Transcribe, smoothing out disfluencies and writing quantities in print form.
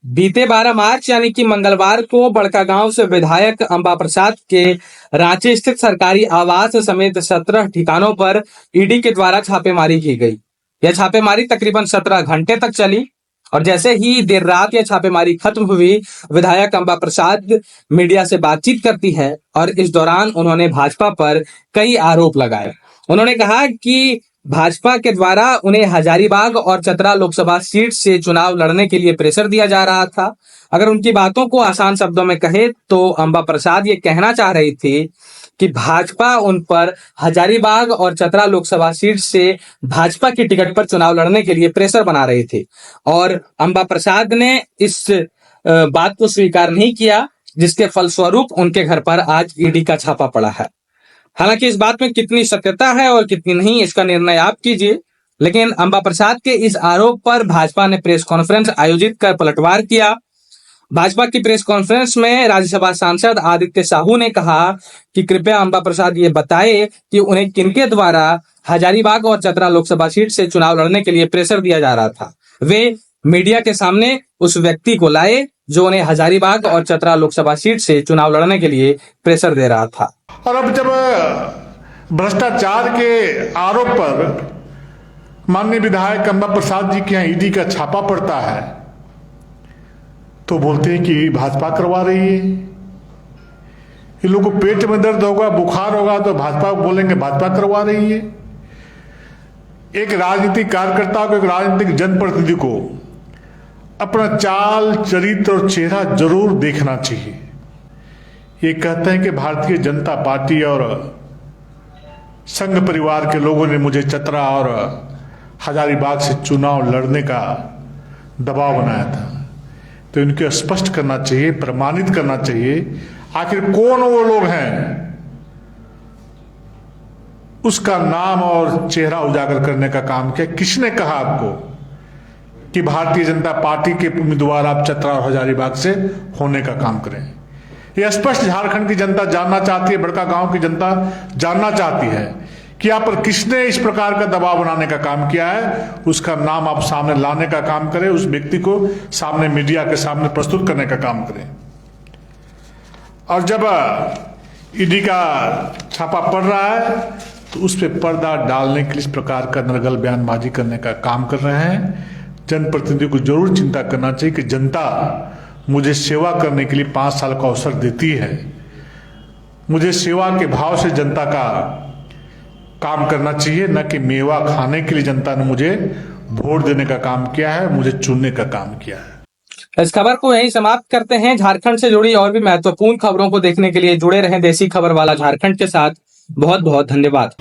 बीते 12 मार्च यानी कि मंगलवार को बड़कागांव से विधायक अंबा प्रसाद के रांची स्थित सरकारी आवास समेत 17 ठिकानों पर ईडी के द्वारा छापेमारी की गई। यह छापेमारी तकरीबन 17 घंटे तक चली और जैसे ही देर रात यह छापेमारी खत्म हुई, विधायक अंबा प्रसाद मीडिया से बातचीत करती है और इस दौरान उन्होंने भाजपा पर कई आरोप लगाए। उन्होंने कहा कि भाजपा के द्वारा उन्हें हजारीबाग और चतरा लोकसभा सीट से चुनाव लड़ने के लिए प्रेशर दिया जा रहा था। अगर उनकी बातों को आसान शब्दों में कहे तो अंबा प्रसाद ये कहना चाह रही थी कि भाजपा उन पर हजारीबाग और चतरा लोकसभा सीट से भाजपा की टिकट पर चुनाव लड़ने के लिए प्रेशर बना रही थी और अंबा प्रसाद ने इस बात को स्वीकार नहीं किया, जिसके फलस्वरूप उनके घर पर आज ईडी का छापा पड़ा है। हालांकि इस बात में कितनी सत्यता है और कितनी नहीं, इसका निर्णय आप कीजिए। लेकिन अंबा प्रसाद के इस आरोप पर भाजपा ने प्रेस कॉन्फ्रेंस आयोजित कर पलटवार किया। भाजपा की प्रेस कॉन्फ्रेंस में राज्यसभा सांसद आदित्य साहू ने कहा कि कृपया अंबा प्रसाद ये बताए कि उन्हें किनके द्वारा हजारीबाग और चतरा लोकसभा सीट से चुनाव लड़ने के लिए प्रेशर दिया जा रहा था। वे मीडिया के सामने उस व्यक्ति को लाए जो उन्हें हजारीबाग और चतरा लोकसभा सीट से चुनाव लड़ने के लिए प्रेशर दे रहा था। और अब जब भ्रष्टाचार के आरोप पर माननीय विधायक अंबा प्रसाद जी के यहाँ ईडी का छापा पड़ता है तो बोलते हैं कि भाजपा करवा रही है। इन लोगों को पेट में दर्द होगा, बुखार होगा तो भाजपा बोलेंगे भाजपा करवा रही है। एक राजनीतिक कार्यकर्ता को, एक राजनीतिक जनप्रतिनिधि को अपना चाल, चरित्र और चेहरा जरूर देखना चाहिए। ये कहते हैं कि भारतीय जनता पार्टी और संघ परिवार के लोगों ने मुझे चतरा और हजारीबाग से चुनाव लड़ने का दबाव बनाया था, तो इनको स्पष्ट करना चाहिए, प्रमाणित करना चाहिए आखिर कौन वो लोग हैं, उसका नाम और चेहरा उजागर करने का काम किया। किसने कहा आपको कि भारतीय जनता पार्टी के उम्मीदवार आप चतरा और हजारीबाग से होने का काम करें? यह स्पष्ट झारखंड की जनता जानना चाहती है, बड़कागांव की जनता जानना चाहती है कि आप पर किसने इस प्रकार का दबाव बनाने का काम किया है। उसका नाम आप सामने लाने का काम करें, उस व्यक्ति को सामने मीडिया के सामने प्रस्तुत करने का काम करें। और जब ईडी का छापा पड़ रहा है तो उस पर पर्दा डालने के लिए इस प्रकार का नरगल बयानबाजी करने का काम कर रहे हैं। जनप्रतिनिधि को जरूर चिंता करना चाहिए कि जनता मुझे सेवा करने के लिए 5 साल का अवसर देती है। मुझे सेवा के भाव से जनता का काम करना चाहिए, न कि मेवा खाने के लिए जनता ने मुझे वोट देने का काम किया है, मुझे चुनने का काम किया है। इस खबर को यहीं समाप्त करते हैं। झारखंड से जुड़ी और भी महत्वपूर्ण खबरों को देखने के लिए जुड़े रहें देसी खबर वाला झारखंड के साथ। बहुत बहुत धन्यवाद।